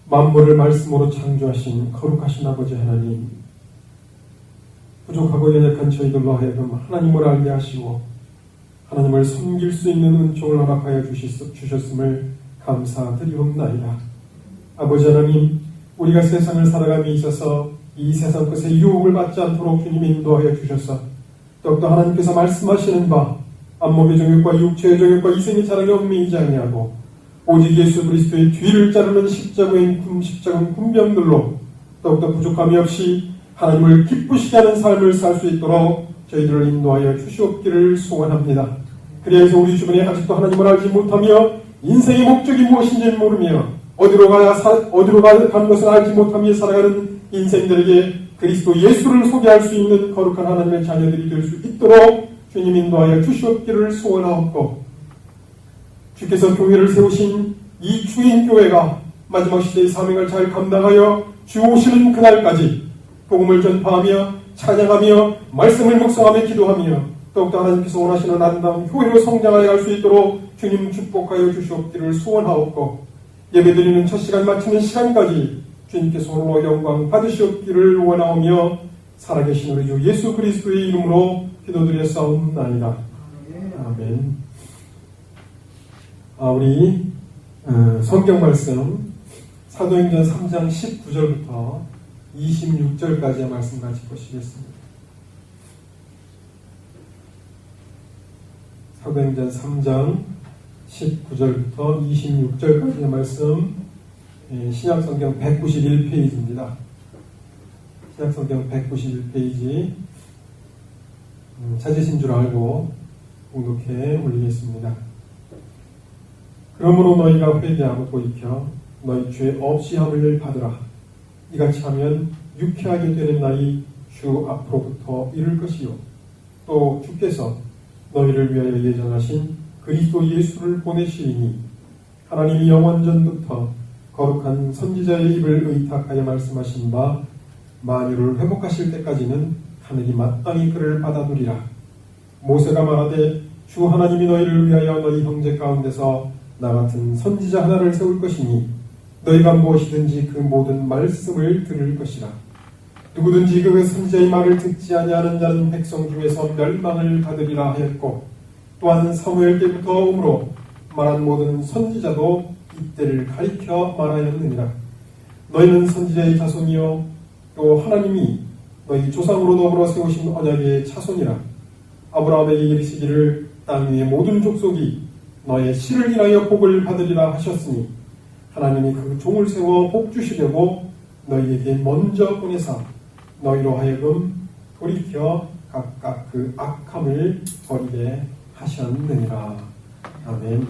만물을 말씀으로 창조하신 거룩하신 아버지 하나님, 부족하고 연약한 저희들로 하여금 하나님을 알게 하시고 하나님을 섬길 수 있는 은총을 허락하여 주셨음을 감사드리옵나이다. 아버지 하나님, 우리가 세상을 살아감에 있어서 이 세상 것에 유혹을 받지 않도록 주님 인도하여 주셔서 더욱더 하나님께서 말씀하시는 바 안목의 정욕과 육체의 정욕과 이생의 자랑에 얽매이지 아니하고 오직 예수 그리스도의 뒤를 자르는 십자가인 군병들로 더욱더 부족함이 없이 하나님을 기쁘시게 하는 삶을 살 수 있도록 저희들을 인도하여 주시옵기를 소원합니다. 그래서 우리 주변에 아직도 하나님을 알지 못하며 인생의 목적이 무엇인지 모르며 어디로 가는 것을 알지 못하며 살아가는 인생들에게 그리스도 예수를 소개할 수 있는 거룩한 하나님의 자녀들이 될 수 있도록 주님 인도하여 주시옵기를 소원하옵고, 주께서 교회를 세우신 이 주인 교회가 마지막 시대의 사명을 잘 감당하여 주 오시는 그날까지 복음을 전파하며 찬양하며 말씀을 묵상하며 기도하며 더욱더 하나님께서 원하시는 아름다운 교회로 성장하여 갈 수 있도록 주님 축복하여 주시옵기를 소원하옵고, 예배드리는 첫 시간 마치는 시간까지 주님께서 홀로 영광 받으시옵기를 원하오며 살아계신 우리 주 예수 그리스도의 이름으로 기도드렸사옵나이다. 아멘. 우리 성경 말씀 사도행전 3장 19절부터 26절까지의 말씀 같이 보시겠습니다. 사도행전 3장 19절부터 26절까지의 말씀, 신약성경 191페이지입니다. 신약성경 191페이지 찾으신 줄 알고 공독해 올리겠습니다. 그러므로 너희가 회개하고 돌이켜 너희 죄 없이 함을 받으라. 이같이 하면 유쾌하게 되는 날이 주 앞으로부터 이를 것이요, 또 주께서 너희를 위하여 예정하신 그리스도 예수를 보내시리니 하나님이 영원전부터 거룩한 선지자의 입을 의탁하여 말씀하신 바 만유를 회복하실 때까지는 하늘이 마땅히 그를 받아두리라. 모세가 말하되 주 하나님이 너희를 위하여 너희 형제 가운데서 나 같은 선지자 하나를 세울 것이니 너희가 무엇이든지 그 모든 말씀을 들을 것이라. 누구든지 그 선지자의 말을 듣지 아니하는 자는 백성 중에서 멸망을 받으리라 하였고, 또한 사무엘 때부터 오므로 말한 모든 선지자도 이때를 가리켜 말하였느니라. 너희는 선지자의 자손이요 또 하나님이 너희 조상으로 더불어 세우신 언약의 자손이라. 아브라함에게 이르시기를 땅 위의 모든 족속이 너의 씨를 인하여 복을 받으리라 하셨으니 하나님이 그 종을 세워 복 주시려고 너희에게 먼저 보내사 너희로 하여금 돌이켜 각각 그 악함을 버리게 하셨느니라. 아멘.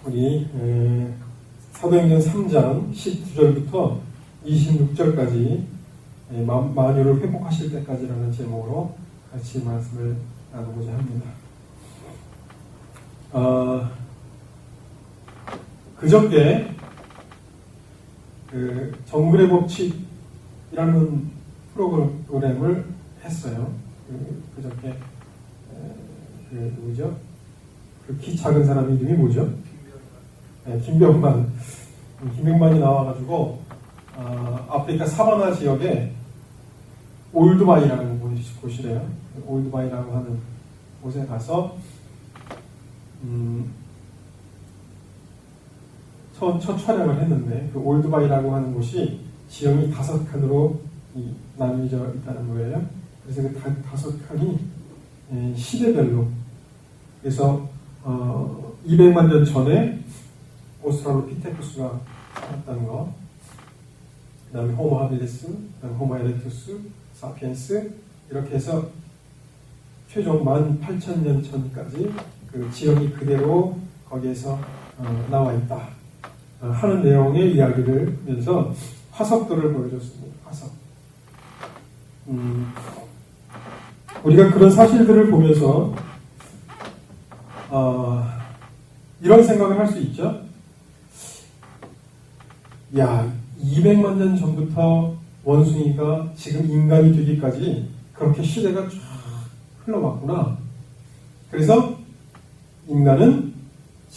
우리 사도행전 3장 19절부터 26절까지 만유를 회복하실 때까지라는 제목으로 같이 말씀을 나누고자 합니다. 그저께 정글의 법칙이라는 프로그램을 했어요. 그저께 누구죠? 그 키 작은 사람 이름이 뭐죠? 김병만. 김병만이 나와가지고 아프리카 사바나 지역에 올드바이라는 곳이래요. 올드바이라고 하는 곳에 가서 첫 촬영을 했는데, 그 올드바이라고 하는 곳이 지형이 5칸으로 나뉘어져 있다는 거예요. 그래서 그 5칸이 시대별로, 그래서 200만 년 전에 오스트랄로피테쿠스가 살았다는 거, 그 다음에 호모 하빌리스, 그 다음에 호모 에렉투스, 사피엔스, 이렇게 해서 최종 18,000년 전까지 그 지형이 그대로 거기에서 나와 있다 하는 내용의 이야기를 하면서 화석들을 보여줬습니다. 화석. 우리가 그런 사실들을 보면서 이런 생각을 할 수 있죠. 야, 200만 년 전부터 원숭이가 지금 인간이 되기까지 그렇게 시대가 쫙 흘러왔구나. 그래서 인간은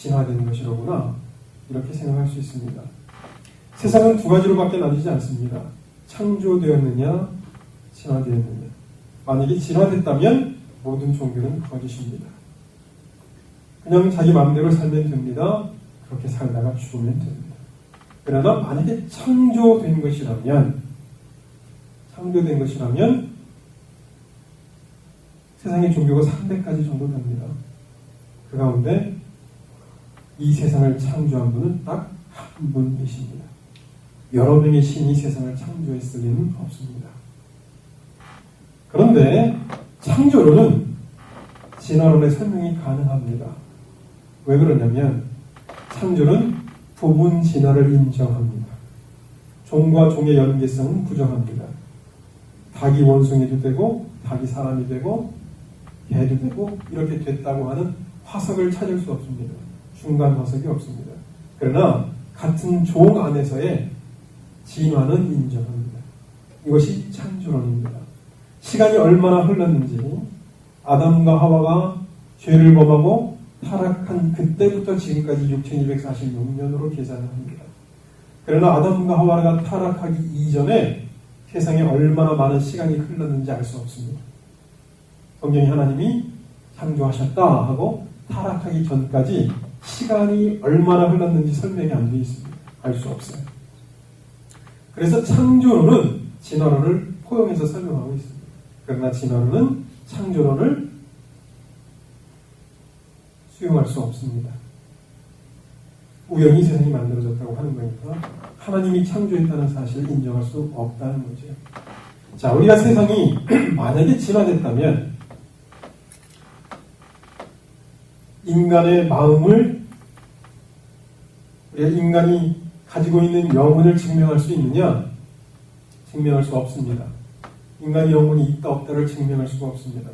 진화된 것이로구나 이렇게 생각할 수 있습니다. 세상은 두 가지로밖에 나뉘지 않습니다. 창조되었느냐 진화되었느냐. 만약에 진화됐다면 모든 종교는 거짓입니다. 그냥 자기 마음대로 살면 됩니다. 그렇게 살다가 죽으면 됩니다. 그러나 만약에 창조된 것이라면 세상의 종교가 300가지 정도 됩니다. 그 가운데 이 세상을 창조한 분은 딱 한 분이십니다. 여러 명의 신이 세상을 창조했을 리는 없습니다. 그런데 창조론은 진화론의 설명이 가능합니다. 왜 그러냐면 창조는 부분 진화를 인정합니다. 종과 종의 연계성은 부정합니다. 닭이 원숭이도 되고 닭이 사람이 되고 개도 되고 이렇게 됐다고 하는 화석을 찾을 수 없습니다. 중간 화석이 없습니다. 그러나 같은 종 안에서의 진화는 인정합니다. 이것이 창조론입니다. 시간이 얼마나 흘렀는지 아담과 하와가 죄를 범하고 타락한 그때부터 지금까지 6246년으로 계산을 합니다. 그러나 아담과 하와가 타락하기 이전에 세상에 얼마나 많은 시간이 흘렀는지 알 수 없습니다. 성경이 하나님이 창조하셨다 하고 타락하기 전까지 시간이 얼마나 흘렀는지 설명이 안 되어 있습니다. 알 수 없어요. 그래서 창조론은 진화론을 포용해서 설명하고 있습니다. 그러나 진화론은 창조론을 수용할 수 없습니다. 우연히 세상이 만들어졌다고 하는 거니까 하나님이 창조했다는 사실을 인정할 수 없다는 거죠. 자, 우리가 세상이 만약에 진화됐다면 인간의 마음을 우리가 인간이 가지고 있는 영혼을 증명할 수 있느냐? 증명할 수 없습니다. 인간의 영혼이 있다 없다를 증명할 수가 없습니다.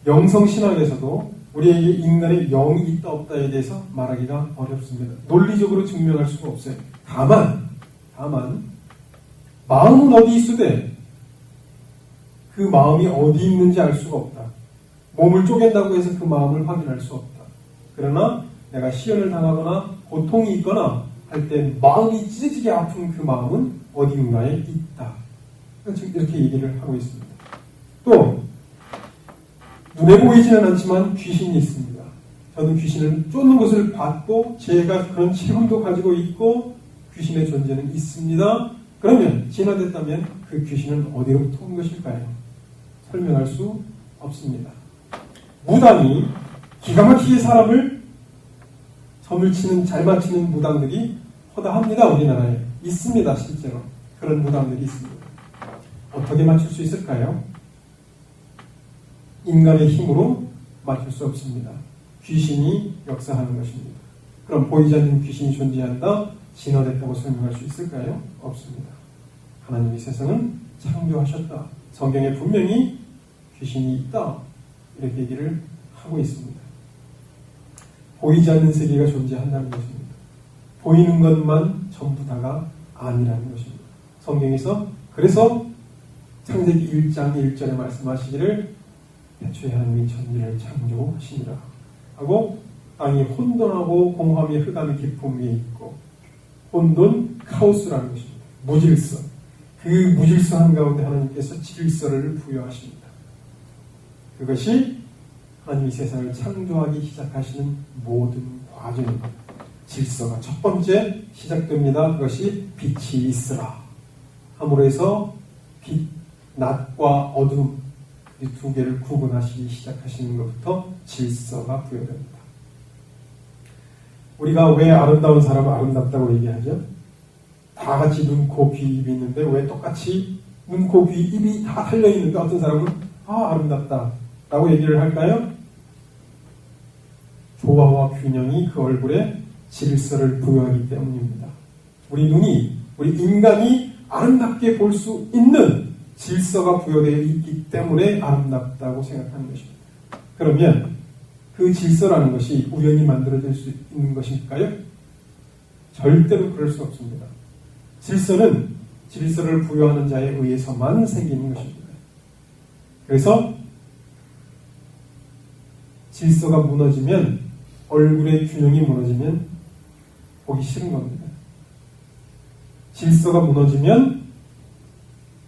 영성신학에서도 우리에게 인간의 영이 있다 없다에 대해서 말하기가 어렵습니다. 논리적으로 증명할 수가 없어요. 다만 마음은 어디 있으되 그 마음이 어디 있는지 알 수가 없다. 몸을 쪼갠다고 해서 그 마음을 확인할 수 없다. 그러나 내가 시련을 당하거나 고통이 있거나 할 때 마음이 찢어지게 아픈 그 마음은 어디인가에 있다. 이렇게 얘기를 하고 있습니다. 또 눈에 보이지는 않지만 귀신이 있습니다. 저는 귀신을 쫓는 것을 봤고 제가 그런 체험도 가지고 있고 귀신의 존재는 있습니다. 그러면 진화됐다면 그 귀신은 어디로부터 온 것일까요? 설명할 수 없습니다. 무당이 기가 막히게 사람을 점을 치는 잘 맞히는 무당들이 허다합니다. 우리나라에 있습니다. 실제로 그런 무당들이 있습니다. 어떻게 맞출 수 있을까요? 인간의 힘으로 맞출 수 없습니다. 귀신이 역사하는 것입니다. 그럼 보이지 않는 귀신이 존재한다? 진화됐다고 설명할 수 있을까요? 없습니다. 하나님이 세상은 창조하셨다. 성경에 분명히 귀신이 있다. 이렇게 얘기를 하고 있습니다. 보이지 않는 세계가 존재한다는 것입니다. 보이는 것만 전부 다가 아니라는 것입니다. 성경에서 그래서 창세기 1장 1절에 말씀하시기를 태초에 하나님이 천지를 창조하시니라 하고 땅이 혼돈하고 공함이 흑암이 깊음 위에 있고 혼돈 카오스라는 것입니다. 무질서. 그 무질서 한가운데 하나님께서 질서를 부여하십니다. 그것이 하나님이 세상을 창조하기 시작하시는 모든 과정입니다. 질서가 첫 번째 시작됩니다. 그것이 빛이 있으라 함으로 해서 빛, 낮과 어둠 이 두 개를 구분하시기 시작하시는 것부터 질서가 부여됩니다. 우리가 왜 아름다운 사람을 아름답다고 얘기하죠? 다 같이 눈, 코, 귀, 입이 있는데 왜 똑같이 눈, 코, 귀, 입이 다 달려있는데 어떤 사람은 아름답다 라고 얘기를 할까요? 조화와 균형이 그 얼굴에 질서를 부여하기 때문입니다. 우리 눈이, 우리 인간이 아름답게 볼 수 있는 질서가 부여되어 있기 때문에 아름답다고 생각하는 것입니다. 그러면 그 질서라는 것이 우연히 만들어질 수 있는 것일까요? 절대로 그럴 수 없습니다. 질서는 질서를 부여하는 자에 의해서만 생기는 것입니다. 그래서 질서가 무너지면 얼굴의 균형이 무너지면 보기 싫은 겁니다. 질서가 무너지면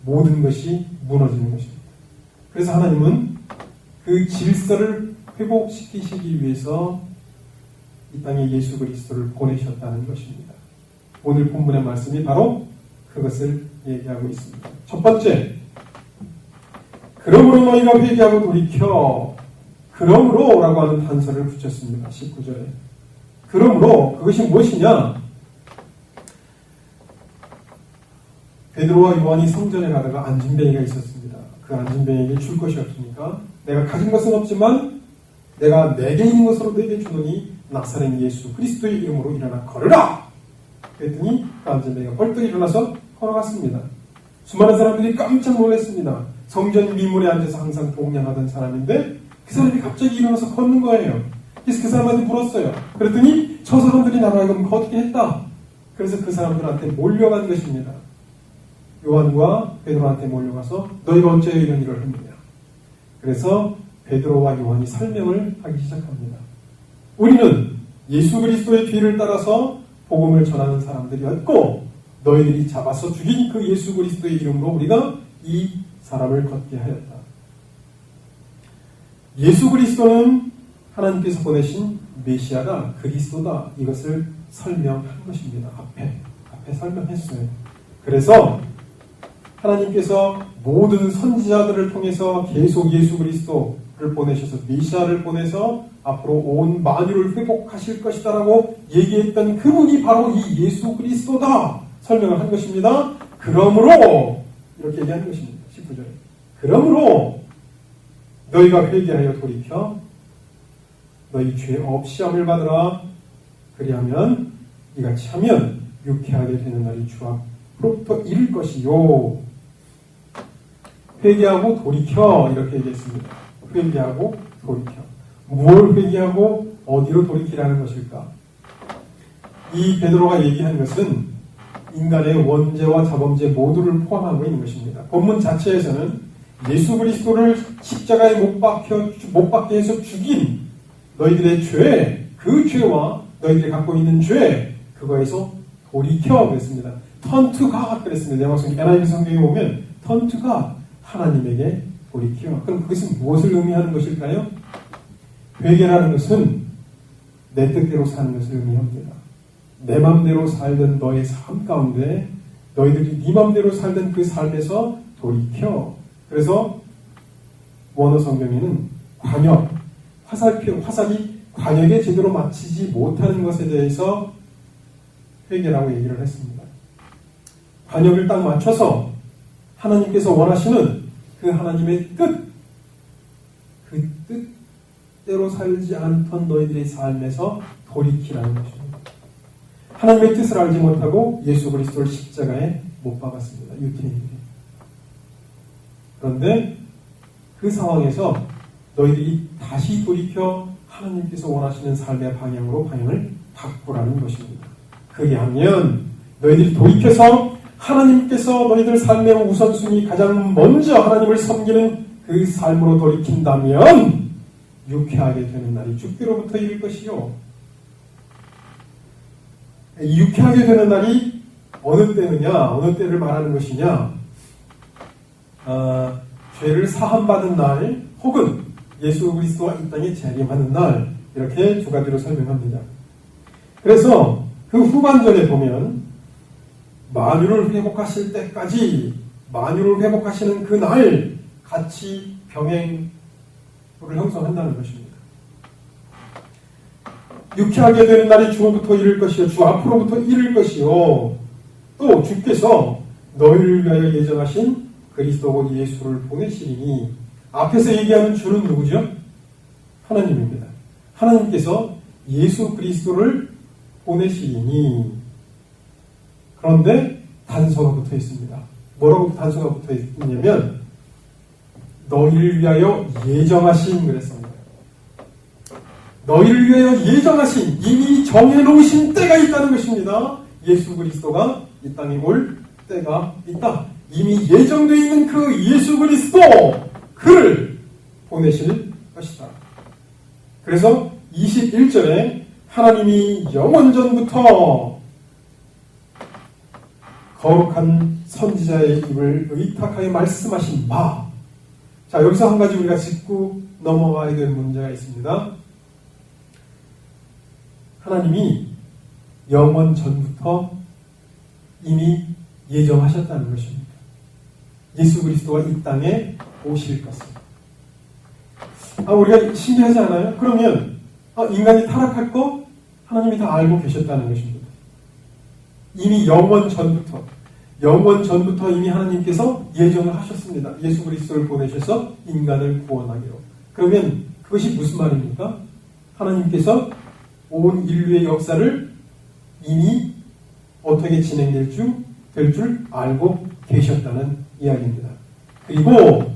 모든 것이 무너지는 것입니다. 그래서 하나님은 그 질서를 회복시키시기 위해서 이 땅에 예수 그리스도를 보내셨다는 것입니다. 오늘 본문의 말씀이 바로 그것을 얘기하고 있습니다. 첫 번째, 그러므로 너희가 회개하고 돌이켜, 그러므로 라고 하는 단서를 붙였습니다. 19절에. 그러므로 그것이 무엇이냐? 베드로와 요한이 성전에 가다가 안진뱅이가 있었습니다. 그 안진뱅이에게 줄 것이 없으니까 내가 가진 것은 없지만 내가 내게 있는 것으로 너에게 주노니 나사렛 예수 그리스도의 이름으로 일어나 걸으라! 그랬더니 그 안진뱅이가 벌떡 일어나서 걸어갔습니다. 수많은 사람들이 깜짝 놀랐습니다. 성전 미문에 앉아서 항상 동냥하던 사람인데 그 사람이 갑자기 일어나서 걷는 거예요. 그래서 그 사람한테 물었어요. 그랬더니 저 사람들이 나로 하여금 걷게 했다. 그래서 그 사람들한테 몰려간 것입니다. 요한과 베드로한테 몰려가서 너희가 어째 이런 일을 했느냐. 그래서 베드로와 요한이 설명을 하기 시작합니다. 우리는 예수 그리스도의 뒤를 따라서 복음을 전하는 사람들이었고 너희들이 잡아서 죽인 그 예수 그리스도의 이름으로 우리가 이 사람을 걷게 하였다. 예수 그리스도는 하나님께서 보내신 메시아다, 그리스도다. 이것을 설명한 것입니다. 앞에 설명했어요. 그래서 하나님께서 모든 선지자들을 통해서 계속 예수 그리스도를 보내셔서 메시아를 보내서 앞으로 온 만유를 회복하실 것이다라고 얘기했던 그분이 바로 이 예수 그리스도다 설명을 한 것입니다. 그러므로 이렇게 얘기한 것입니다. 19절에 그러므로 너희가 회개하여 돌이켜 너희 죄 없이 함을 받으라. 그리하면 이같이 하면 유쾌하게 되는 날이 주 앞으로부터 이를 것이요. 회개하고 돌이켜 이렇게 얘기했습니다. 회개하고 돌이켜. 무엇을 회개하고 어디로 돌이키라는 것일까? 이 베드로가 얘기한 것은 인간의 원죄와 자범죄 모두를 포함하고 있는 것입니다. 본문 자체에서는 예수 그리스도를 십자가에 못 박게 해서 죽인 너희들의 죄, 그 죄와 너희들이 갖고 있는 죄, 그거에서 돌이켜 그랬습니다. turn to God 그랬습니다. NIV 성경에 보면 turn to God, 하나님에게 돌이켜. 그럼 그것은 무엇을 의미하는 것일까요? 회개라는 것은 내 뜻대로 사는 것을 의미합니다. 내 맘대로 살던 너의 삶 가운데 너희들이 네 맘대로 살던 그 삶에서 돌이켜. 그래서 원어 성경에는 관역, 화살이 관역에 제대로 맞추지 못하는 것에 대해서 회개라고 얘기를 했습니다. 관역을 딱 맞춰서 하나님께서 원하시는 그 하나님의 뜻, 그 뜻대로 살지 않던 너희들의 삶에서 돌이키라는 것입니다. 하나님의 뜻을 알지 못하고 예수 그리스도를 십자가에 못 박았습니다. 유태인들이. 그런데 그 상황에서 너희들이 다시 돌이켜 하나님께서 원하시는 삶의 방향을 바꾸라는 것입니다. 그리하면 너희들이 돌이켜서 하나님께서 너희들 삶의 우선순위 가장 먼저 하나님을 섬기는 그 삶으로 돌이킨다면 유쾌하게 되는 날이 주께로부터 이를 것이요. 유쾌하게 되는 날이 어느 때느냐, 어느 때를 말하는 것이냐, 죄를 사함받은 날 혹은 예수 그리스도가 이 땅에 재림하는 날, 이렇게 두 가지로 설명합니다. 그래서 그 후반절에 보면 만유를 회복하실 때까지, 만유를 회복하시는 그 날 같이 병행을 형성한다는 것입니다. 유쾌하게 되는 날이 주로부터 이를 것이요, 주 앞으로부터 이를 것이요, 또 주께서 너희를 위하여 예정하신 그리스도 예수를 보내시리니, 앞에서 얘기하는 주는 누구죠? 하나님입니다. 하나님께서 예수 그리스도를 보내시리니. 그런데 단서가 붙어 있습니다. 뭐라고 단서가 붙어 있냐면 너희를 위하여 예정하신 그랬습니다. 너희를 위하여 예정하신, 이미 정해놓으신 때가 있다는 것입니다. 예수 그리스도가 이 땅에 올 때가 있다. 이미 예정되어 있는 그 예수 그리스도, 그를 보내실 것이다. 그래서 21절에 하나님이 영원전부터 거룩한 선지자의 입을 의탁하여 말씀하신 바. 자, 여기서 한 가지 우리가 짚고 넘어가야 될 문제가 있습니다. 하나님이 영원 전부터 이미 예정하셨다는 것입니다. 예수 그리스도가 이 땅에 오실 것을. 우리가 신기하지 않아요? 그러면 인간이 타락할 거 하나님이 다 알고 계셨다는 것입니다. 이미 영원 전부터 이미 하나님께서 예정을 하셨습니다. 예수 그리스도를 보내셔서 인간을 구원하기로. 그러면 그것이 무슨 말입니까? 하나님께서 온 인류의 역사를 이미 어떻게 진행될 줄 알고 계셨다는 이야기입니다. 그리고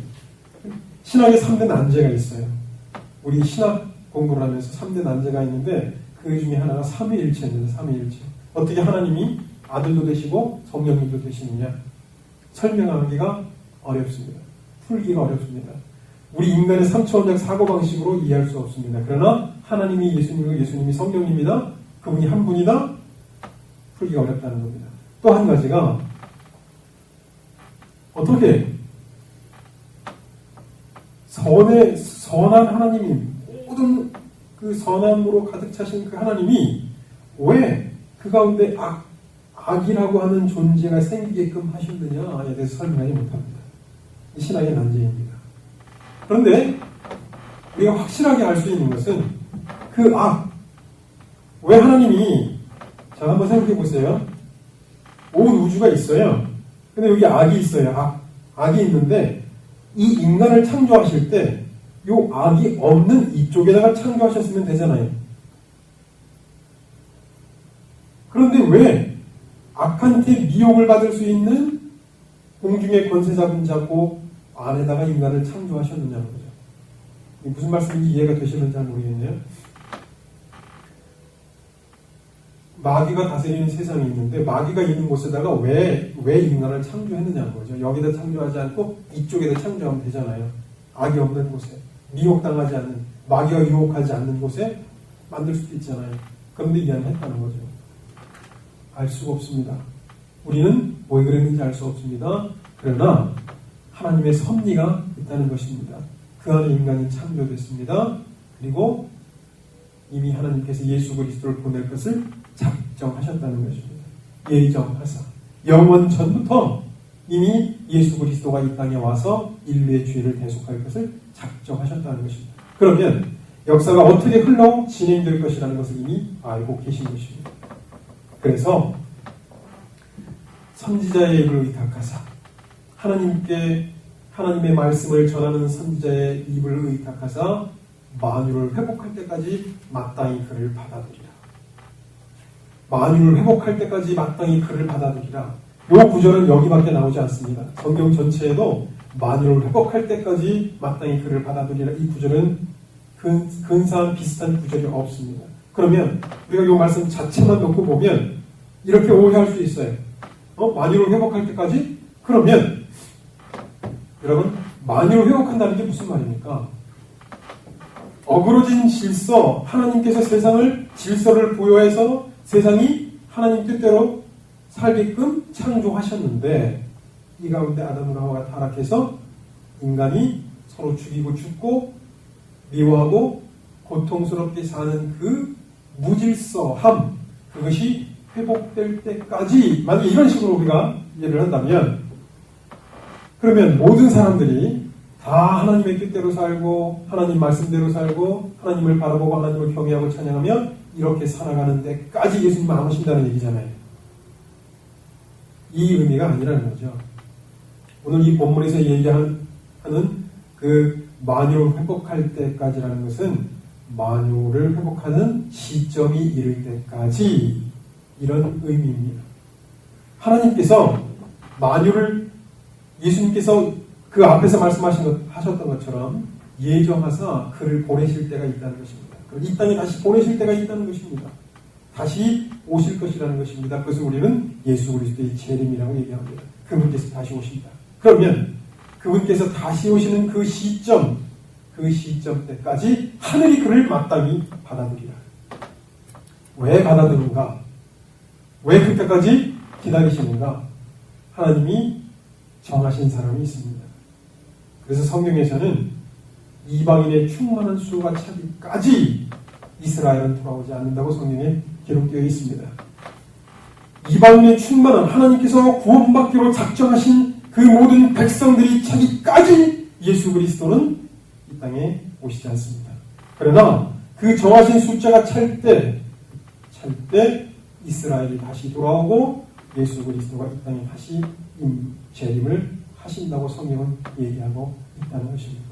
신학에 3대 난제가 있어요. 우리 신학 공부를 하면서 3대 난제가 있는데 그 중에 하나가 삼위일체입니다. 삼위일체. 어떻게 하나님이 아들도 되시고 성령님도 되시느냐. 설명하기가 어렵습니다. 풀기가 어렵습니다. 우리 인간의 3차원적 사고방식으로 이해할 수 없습니다. 그러나 하나님이 예수님이고 예수님이 성령입니다. 그분이 한 분이다. 풀기가 어렵다는 겁니다. 또 한 가지가 어떻게 선한 하나님이 모든 그 선함으로 가득 차신 그 하나님이 왜 그 가운데 악이라고 하는 존재가 생기게끔 하셨느냐에 대해서 설명하지 못합니다. 이 신학의 난제입니다. 그런데 우리가 확실하게 알 수 있는 것은 그 왜 하나님이 자 한번 생각해 보세요. 온 우주가 있어요. 근데 여기 악이 있어요. 악이 있는데 이 인간을 창조하실 때 이 악이 없는 이쪽에다가 창조하셨으면 되잖아요. 그런데 왜 악한테 미혹을 받을 수 있는 공중의 권세 잡은 자고 안에다가 인간을 창조하셨느냐는 거죠. 무슨 말씀인지 이해가 되시는지 잘 모르겠네요. 마귀가 다스리는 세상이 있는데 마귀가 있는 곳에다가 왜 인간을 창조했느냐는 거죠. 여기다 창조하지 않고 이쪽에다 창조하면 되잖아요. 악이 없는 곳에, 미혹당하지 않는, 마귀가 유혹하지 않는 곳에 만들 수도 있잖아요. 그런데 이해했다는 거죠. 알 수가 없습니다. 우리는 왜 그랬는지 알 수 없습니다. 그러나 하나님의 섭리가 있다는 것입니다. 그 안에 인간이 창조됐습니다. 그리고 이미 하나님께서 예수 그리스도를 보낼 것을 작정하셨다는 것입니다. 예정하사 영원 전부터 이미 예수 그리스도가 이 땅에 와서 인류의 죄를 대속할 것을 작정하셨다는 것입니다. 그러면 역사가 어떻게 흘러 진행될 것이라는 것을 이미 알고 계신 것입니다. 그래서 선지자의 입을 의탁하사 하나님의 말씀을 전하는 선지자의 입을 의탁하사 만유를 회복할 때까지 마땅히 그를 받아들이라. 만유를 회복할 때까지 마땅히 그를 받아들이라. 이 구절은 여기밖에 나오지 않습니다. 성경 전체에도 만유를 회복할 때까지 마땅히 그를 받아들이라. 이 구절은 근사한 비슷한 구절이 없습니다. 그러면 우리가 이 말씀 자체만 놓고 보면 이렇게 오해할 수 있어요. 만유를 회복할 때까지? 그러면 여러분 만유를 회복한다는 게 무슨 말입니까? 어그러진 질서, 하나님께서 세상을 질서를 부여해서 세상이 하나님 뜻대로 살게끔 창조하셨는데 이 가운데 아담과 하와가 타락해서 인간이 서로 죽이고 죽고 미워하고 고통스럽게 사는 그 무질서함, 그것이 회복될 때까지 만약에 이런 식으로 우리가 이해를 한다면 그러면 모든 사람들이 다 하나님의 뜻대로 살고 하나님 말씀대로 살고 하나님을 바라보고 하나님을 경외하고 찬양하며 이렇게 살아가는 데까지 예수님 안 오신다는 얘기잖아요. 이 의미가 아니라는 거죠. 오늘 이 본문에서 얘기하는 그 만유를 회복할 때까지라는 것은 만유를 회복하는 시점이 이를 때까지 이런 의미입니다. 하나님께서 만유를 예수님께서 그 앞에서 하셨던 것처럼 예정하사 그를 보내실 때가 있다는 것입니다. 이 땅에 다시 보내실 때가 있다는 것입니다. 다시 오실 것이라는 것입니다. 그것을 우리는 예수 그리스도의 재림이라고 얘기합니다. 그분께서 다시 오신다. 그러면 그분께서 다시 오시는 그 시점, 그 시점 때까지 하늘이 그를 마땅히 받아들이라. 왜 받아들인가? 왜 그때까지 기다리시는가? 하나님이 정하신 사람이 있습니다. 그래서 성경에서는 이방인의 충만한 수가 차기까지 이스라엘은 돌아오지 않는다고 성경에 기록되어 있습니다. 이방인의 충만한 하나님께서 구원받기로 작정하신 그 모든 백성들이 차기까지 예수 그리스도는 이 땅에 오시지 않습니다. 그러나 그 정하신 숫자가 찰 때 이스라엘이 다시 돌아오고 예수 그리스도가 이 땅에 다시 재림을 하신다고 성경은 얘기하고 있다는 것입니다.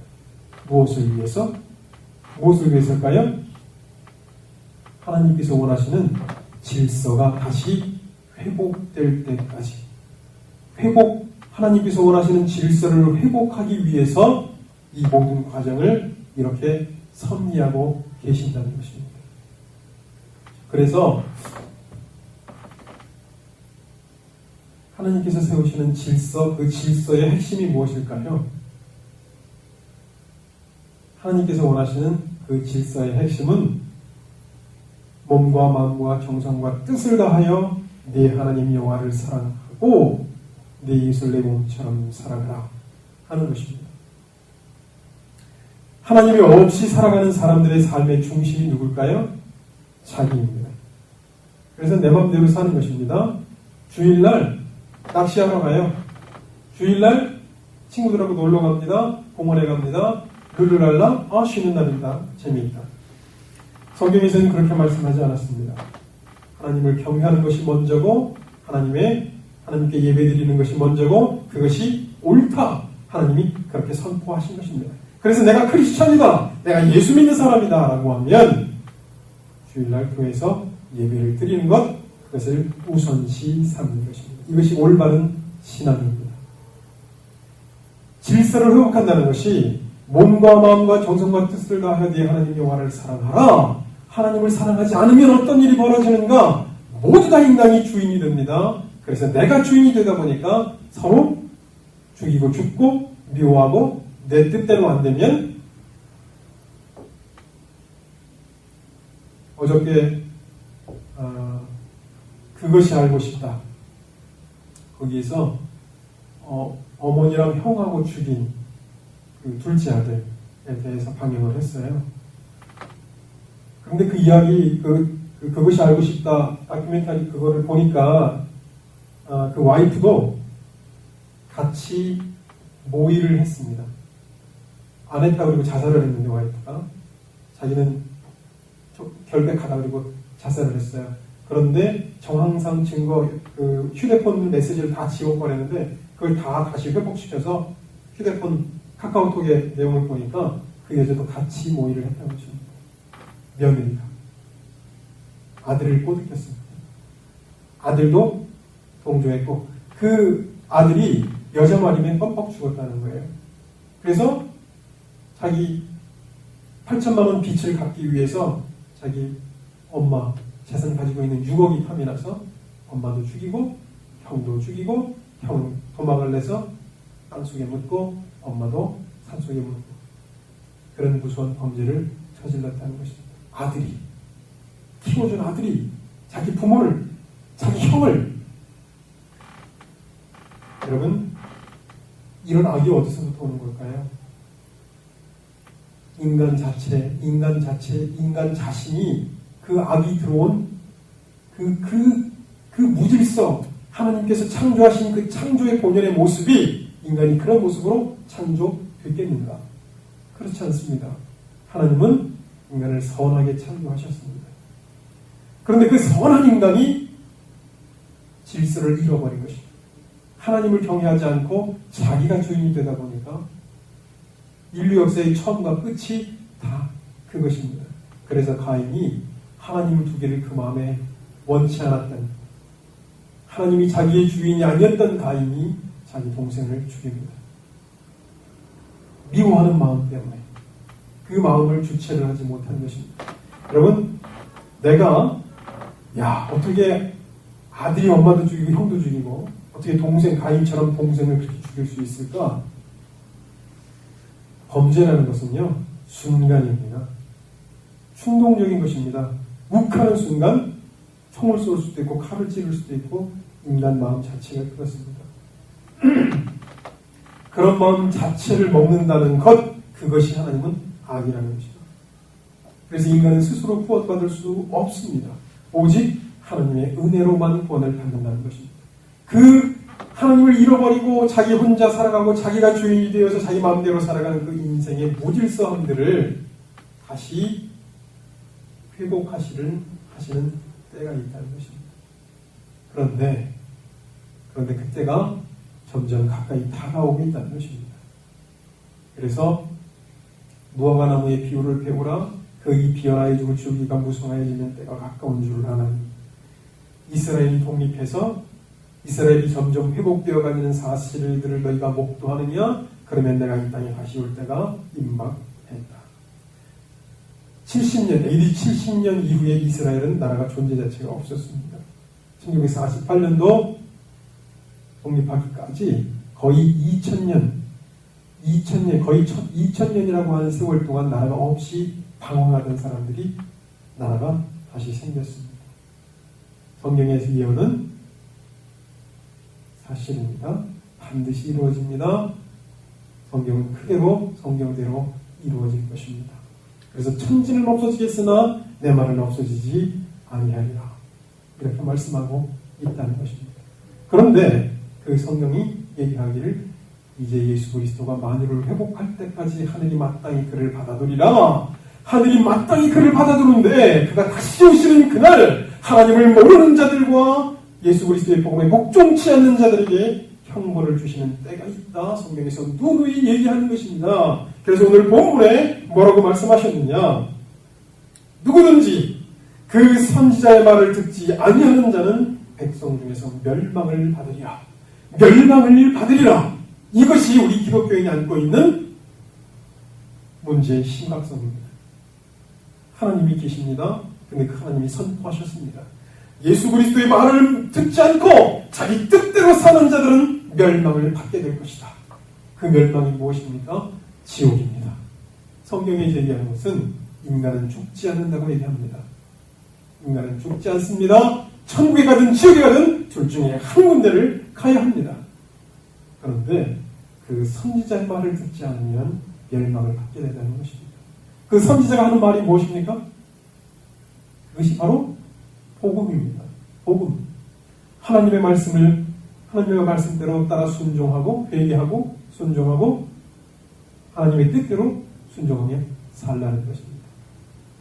무엇을 위해서? 무엇을 위해서일까요? 하나님께서 원하시는 질서가 다시 회복될 때까지 하나님께서 원하시는 질서를 회복하기 위해서 이 모든 과정을 이렇게 섭리하고 계신다는 것입니다. 그래서 하나님께서 세우시는 질서, 그 질서의 핵심이 무엇일까요? 하나님께서 원하시는 그 질서의 핵심은 몸과 마음과 정성과 뜻을 다하여 네 하나님 여호와를 사랑하고 네 이웃을 내 몸처럼 사랑하라 하는 것입니다. 하나님이 없이 살아가는 사람들의 삶의 중심이 누굴까요? 자기입니다. 그래서 내 맘대로 사는 것입니다. 주일날 낚시하러 가요. 주일날 친구들하고 놀러 갑니다. 공원에 갑니다. 룰루랄라, 쉬는 날이다. 재미있다. 성경에서는 그렇게 말씀하지 않았습니다. 하나님을 경외하는 것이 먼저고 하나님께 예배드리는 것이 먼저고 그것이 옳다. 하나님이 그렇게 선포하신 것입니다. 그래서 내가 크리스찬이다. 내가 예수 믿는 사람이다. 라고 하면 주일날 교회에서 예배를 드리는 것, 그것을 우선시 삼는 것입니다. 이것이 올바른 신앙입니다. 질서를 회복한다는 것이 몸과 마음과 정성과 뜻을 다하여 네 하나님 여호와를 사랑하라. 하나님을 사랑하지 않으면 어떤 일이 벌어지는가? 모두 다 인간이 주인이 됩니다. 그래서 내가 주인이 되다 보니까 서로 죽이고 죽고 미워하고 내 뜻대로 안 되면 어저께 그것이 알고 싶다. 거기에서 어머니랑 형하고 죽인 그 둘째 아들에 대해서 방영을 했어요. 그런데 그 이야기, 그것이 알고 싶다 다큐멘터리 그거를 보니까 그 와이프도 같이 모의를 했습니다. 안 했다 그리고 자살을 했는데 와이프가 자기는 결백하다 그리고 자살을 했어요. 그런데 정황상 증거, 그 휴대폰 메시지를 다 지워버렸는데 그걸 다 다시 회복시켜서 휴대폰 카카오톡의 내용을 보니까 그 여자도 같이 모의를 했다는 것입니다. 며느리가 아들을 꼬드겼습니다. 아들도 동조했고 그 아들이 여자 말이면 껌뻑 죽었다는 거예요. 그래서 자기 8천만 원 빚을 갚기 위해서 자기 엄마 재산 가지고 있는 6억이 탐이 나서 엄마도 죽이고 형도 죽이고 형은 도망을 내서 땅속에 묻고 엄마도 산속에 묻고 그런 무서운 범죄를 저질렀다는 것입니다. 아들이 키워준 아들이 자기 부모를 자기 형을 여러분 이런 악이 어디서부터 오는 걸까요? 인간 자신이 그 악이 들어온 그 무질서 하나님께서 창조하신 그 창조의 본연의 모습이 인간이 그런 모습으로 창조됐겠는가? 그렇지 않습니다. 하나님은 인간을 선하게 창조하셨습니다. 그런데 그 선한 인간이 질서를 잃어버린 것입니다. 하나님을 경외하지 않고 자기가 주인이 되다 보니까 인류 역사의 처음과 끝이 다 그것입니다. 그래서 가인이 하나님을 두기를 그 마음에 원치 않았던 하나님이 자기의 주인이 아니었던 가인이 자기 동생을 죽입니다. 미워하는 마음 때문에 그 마음을 주체를 하지 못한 것입니다. 여러분 내가 어떻게 아들이 엄마도 죽이고 형도 죽이고 어떻게 동생 가인처럼 동생을 그렇게 죽일 수 있을까? 범죄라는 것은요 순간입니다. 충동적인 것입니다. 욱하는 순간 총을 쏠 수도 있고 칼을 찌를 수도 있고 인간 마음 자체가 그렇습니다. 그런 마음 자체를 먹는다는 것, 그것이 하나님은 악이라는 것입니다. 그래서 인간은 스스로 구원받을 수 없습니다. 오직 하나님의 은혜로만 구원을 받는다는 것입니다. 그 하나님을 잃어버리고 자기 혼자 살아가고 자기가 주인이 되어서 자기 마음대로 살아가는 그 인생의 무질서함들을 다시 회복하시는 때가 있다는 것입니다. 그런데 그때가 점점 가까이 다가오고 있다는 것입니다. 그래서 무화과 나무의 비유를 배우라. 그 비어나여지고 줄기가 무성하여지는 때가 가까운 줄 아나니. 이스라엘이 독립해서 이스라엘이 점점 회복되어 가는 사실들을 너희가 목도하느냐? 그러면 내가 이 땅에 다시 올 때가 임박했다. 70년, AD 70년 이후에 이스라엘은 나라가 존재 자체가 없었습니다. 1948년도 독립하기까지 거의 2000년이라고 하는 세월 동안 나라가 없이 방황하던 사람들이 나라가 다시 생겼습니다. 성경에서 예언은 사실입니다. 반드시 이루어집니다. 성경은 그대로 성경대로 이루어질 것입니다. 그래서 천지는 없어지겠으나 내 말은 없어지지 아니하리라. 이렇게 말씀하고 있다는 것입니다. 그런데 그 성경이 얘기하기를 이제 예수 그리스도가 만유를 회복할 때까지 하늘이 마땅히 그를 받아들이라. 하늘이 마땅히 그를 받아들이는데 그가 다시 오시는 그날 하나님을 모르는 자들과 예수 그리스도의 복음에 복종치 않는 자들에게 형벌을 주시는 때가 있다. 성경에서 누누이 얘기하는 것입니다. 그래서 오늘 본문에 뭐라고 말씀하셨느냐? 누구든지 그 선지자의 말을 듣지 아니하는 자는 백성 중에서 멸망을 받으리라. 멸망을 받으리라. 이것이 우리 기독교인이 안고 있는 문제의 심각성입니다. 하나님이 계십니다. 근데 그 하나님이 선포하셨습니다. 예수 그리스도의 말을 듣지 않고 자기 뜻대로 사는 자들은 멸망을 받게 될 것이다. 그 멸망이 무엇입니까? 지옥입니다. 성경에 얘기하는 것은 인간은 죽지 않는다고 얘기합니다. 인간은 죽지 않습니다. 천국에 가든 지옥에 가든 둘 중에 한 군데를 가야 합니다. 그런데 그 선지자의 말을 듣지 않으면 멸망을 받게 된다는 것입니다. 그 선지자가 하는 말이 무엇입니까? 그것이 바로 복음입니다. 복음. 하나님의 말씀대로 따라 순종하고 회개하고 순종하고 하나님의 뜻대로 순종하며 살라는 것입니다.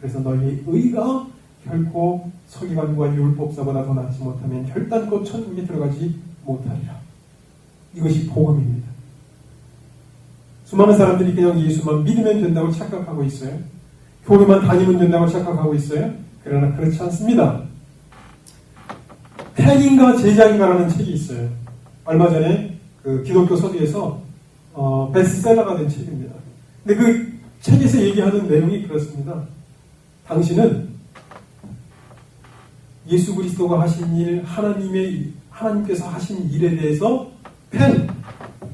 그래서 너희의 의가 결코 서기관과 율법사보다 더 낫지 못하면 결단코 천국에 들어가지 못하리라. 이것이 복음입니다. 수많은 사람들이 그냥 예수만 믿으면 된다고 착각하고 있어요. 교회만 다니면 된다고 착각하고 있어요. 그러나 그렇지 않습니다. 폐인과 제자인가라는 책이 있어요. 얼마 전에 그 기독교 서기에서 베스트셀러가 된 책입니다. 근데 그 책에서 얘기하는 내용이 그렇습니다. 당신은 예수 그리스도가 하신 일, 하나님께서 하신 일에 대해서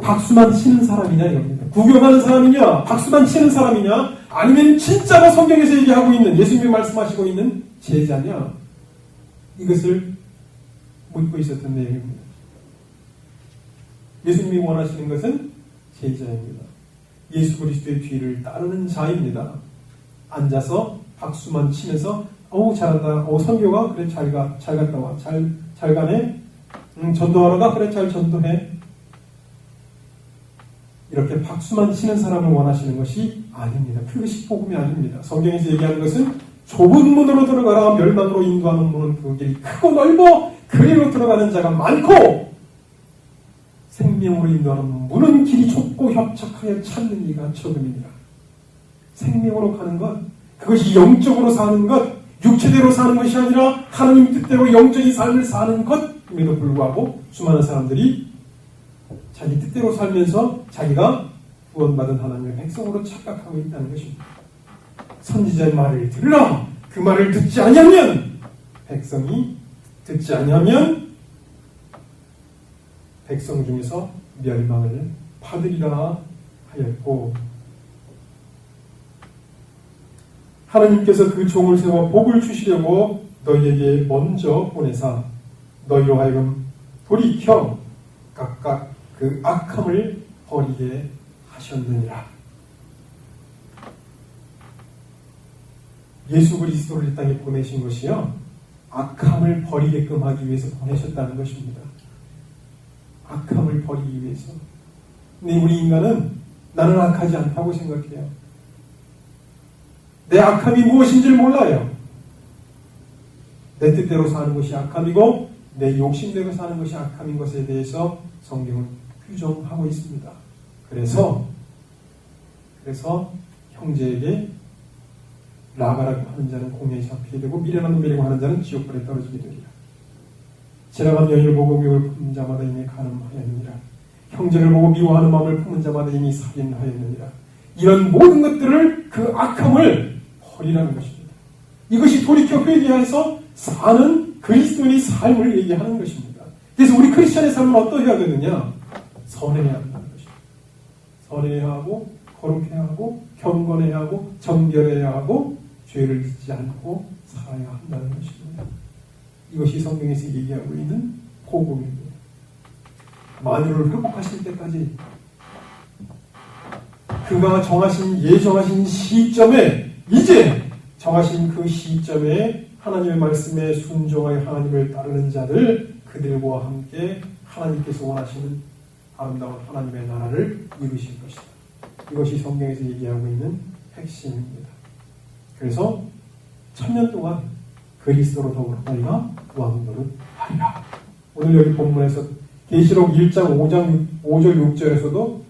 박수만 치는 사람이냐 이겁니다. 구경하는 사람이냐, 박수만 치는 사람이냐, 아니면 진짜로 성경에서 얘기하고 있는 예수님이 말씀하시고 있는 제자냐, 이것을 묻고 있었던 내용입니다. 예수님이 원하시는 것은 제자입니다. 예수 그리스도의 뒤를 따르는 자입니다. 앉아서 박수만 치면서 잘한다. 선교가 그래 잘 갔다 와. 잘 가네. 전도하러 가. 그래 잘 전도해. 이렇게 박수만 치는 사람을 원하시는 것이 아닙니다. 그것이 복음이 아닙니다. 성경에서 얘기하는 것은 좁은 문으로 들어가라. 멸망으로 인도하는 문은 그 길이 크고 넓어 그리로 들어가는 자가 많고 생명으로 인도하는 문은 길이 좁고 협착하여 찾는 이가 적음이니라. 생명으로 가는 것, 그것이 영적으로 사는 것, 육체대로 사는 것이 아니라 하나님 뜻대로 영적인 삶을 사는 것임에도 불구하고 수많은 사람들이 자기 뜻대로 살면서 자기가 구원받은 하나님의 백성으로 착각하고 있다는 것입니다. 선지자의 말을 들으라. 그 말을 듣지 아니하면, 백성이 듣지 아니하면 백성 중에서 멸망을 받으리라 하였고, 하나님께서 그 종을 세워 복을 주시려고 너희에게 먼저 보내사 너희로 하여금 돌이켜 각각 그 악함을 버리게 하셨느니라. 예수 그리스도를 이 땅에 보내신 것이요, 악함을 버리게끔 하기 위해서 보내셨다는 것입니다. 악함을 버리기 위해서. 근데 우리 인간은 나는 악하지 않다고 생각해요. 내 악함이 무엇인지를 몰라요. 내 뜻대로 사는 것이 악함이고 내 욕심대로 사는 것이 악함인 것에 대해서 성경은 규정하고 있습니다. 그래서 형제에게 라가라고 하는 자는 공회에 잡히게 되고 미련한 놈이라고 하는 자는 지옥불에 떨어지게 되리라. 지나간 여인을 보고 미움을 품은 자마다 이미 간음하였느니라. 형제를 보고 미워하는 마음을 품은 자마다 이미 살인하였느니라. 이런 모든 것들을, 그 악함을 버리라는 것입니다. 이것이 돌이켜 회개해서 사는 그리스도인의 삶을 얘기하는 것입니다. 그래서 우리 크리스천의 삶은 어떠해야 되느냐? 선해야 한다는 것입니다. 선해야 하고 거룩해야 하고 경건해야 하고 정결해야 하고 죄를 짓지 않고 살아야 한다는 것입니다. 이것이 성경에서 얘기하고 있는 복음입니다. 만유를 회복하실 때까지 그가 예정하신 시점에, 이제 정하신 그 시점에 하나님의 말씀에 순종하여 하나님을 따르는 자들, 그들과 함께 하나님께서 원하시는 아름다운 하나님의 나라를 이루실 것이다. 이것이 성경에서 얘기하고 있는 핵심입니다. 그래서 1000년 동안 그리스도로 더불어 너희가 왕노릇하리라. 오늘 여기 본문에서 계시록 1장 5절 6절에서도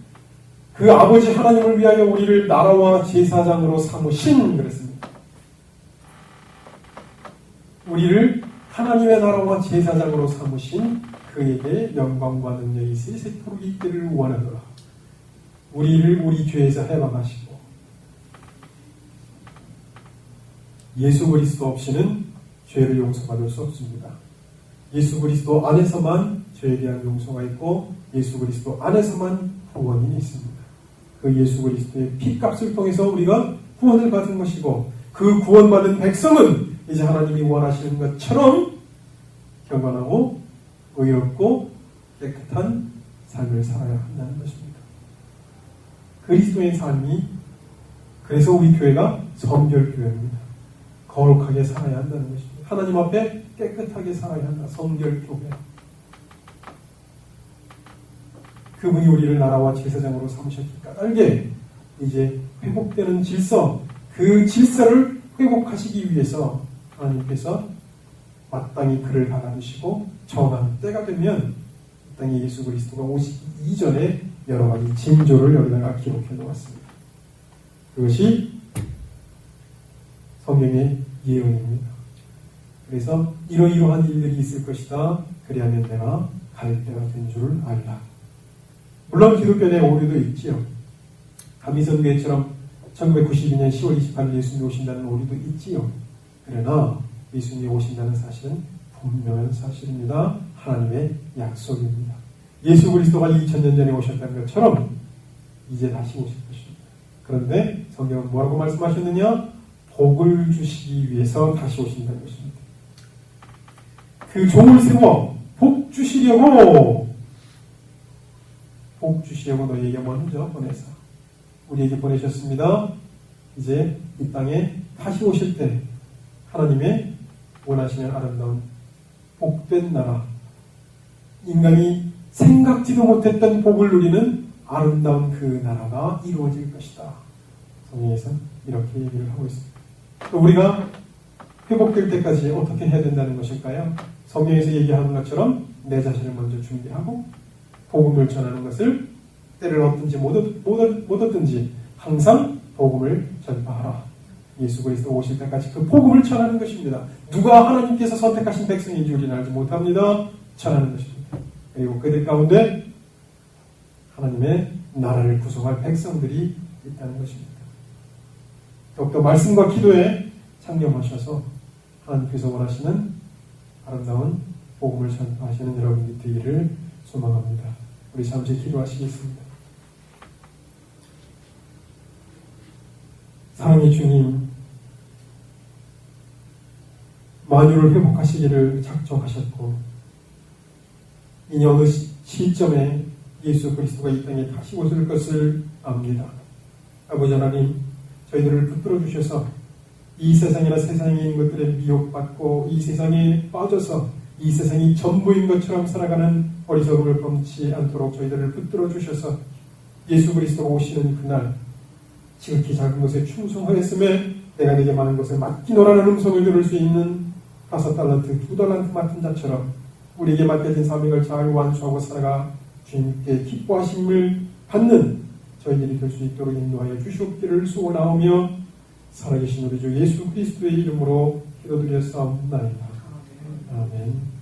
그 아버지 하나님을 위하여 우리를 나라와 제사장으로 삼으신 그랬습니다. 우리를 하나님의 나라와 제사장으로 삼으신 그에게 영광과 능력이 세세토록 있기를 원하더라. 우리를 우리 죄에서 해방하시고 예수 그리스도 없이는 죄를 용서받을 수 없습니다. 예수 그리스도 안에서만 죄에 대한 용서가 있고 예수 그리스도 안에서만 구원이 있습니다. 그 예수 그리스도의 피값을 통해서 우리가 구원을 받은 것이고 그 구원받은 백성은 이제 하나님이 원하시는 것처럼 경건하고 의롭고 깨끗한 삶을 살아야 한다는 것입니다. 그리스도의 삶이, 그래서 우리 교회가 성결교회입니다. 거룩하게 살아야 한다는 것입니다. 하나님 앞에 깨끗하게 살아야 한다. 성결교회. 그분이 우리를 나라와 제사장으로 삼으셨기 까닭에 이제 회복되는 질서, 그 질서를 회복하시기 위해서 하나님께서 마땅히 그를 받아주시고 정한 때가 되면 이 땅에 예수 그리스도가 오시기 이전에 여러 가지 징조를 여기다가 기록해 놓았습니다. 그것이 성경의 예언입니다. 그래서 이러이러한 일들이 있을 것이다. 그리하면 내가 갈 때가 된 줄을 알라. 물론 기독교 내 오류도 있지요. 감리선교회처럼 1992년 10월 28일 예수님이 오신다는 오류도 있지요. 그러나 예수님이 오신다는 사실은 분명한 사실입니다. 하나님의 약속입니다. 예수 그리스도가 2000년 전에 오셨다는 것처럼 이제 다시 오실 것입니다. 그런데 성경은 뭐라고 말씀하셨느냐? 복을 주시기 위해서 다시 오신다는 것입니다. 그 종을 세워 복 주시려고 너희에게 먼저 보내서 우리에게 보내셨습니다. 이제 이 땅에 다시 오실 때 하나님의 원하시는 아름다운 복된 나라, 인간이 생각지도 못했던 복을 누리는 아름다운 그 나라가 이루어질 것이다. 성경에서는 이렇게 얘기를 하고 있습니다. 또 우리가 회복될 때까지 어떻게 해야 된다는 것일까요? 성경에서 얘기하는 것처럼 내 자신을 먼저 준비하고 복음을 전하는 것을 때를 얻든지 못 얻든지 항상 복음을 전파하라. 예수 그리스도 오실 때까지 그 복음을 전하는 것입니다. 누가 하나님께서 선택하신 백성인지 우리는 알지 못합니다. 전하는 것입니다. 그리고 그들 가운데 하나님의 나라를 구성할 백성들이 있다는 것입니다. 더욱더 말씀과 기도에 창념하셔서 하나님께서 원하시는 아름다운 복음을 전파하시는 여러분이 되기를 소망합니다. 우리 잠시 기도하시겠습니다. 사랑의 주님, 만유를 회복하시기를 작정하셨고 이니 어느 시점에 예수 그리스도가 이 땅에 다시 오실 것을 압니다. 아버지 하나님, 저희들을 붙들어 주셔서 이 세상이나 세상에 있는 것들에 미혹받고 이 세상에 빠져서 이 세상이 전부인 것처럼 살아가는 어리석음을 범치 않도록 저희들을 붙들어 주셔서 예수 그리스도가 오시는 그날 지극히 작은 것에 충성하였음에 내가 네게 많은 것에 맡기노라는 음성을 들을 수 있는 5달란트, 2달란트 맡은 자처럼 우리에게 맡겨진 사명을 잘 완수하고 살아가 주님께 기뻐하심을 받는 저희들이 될 수 있도록 인도하여 주시옵기를 소원하오며 살아계신 우리 주 예수 그리스도의 이름으로 기도드렸사옵나이다. 아멘.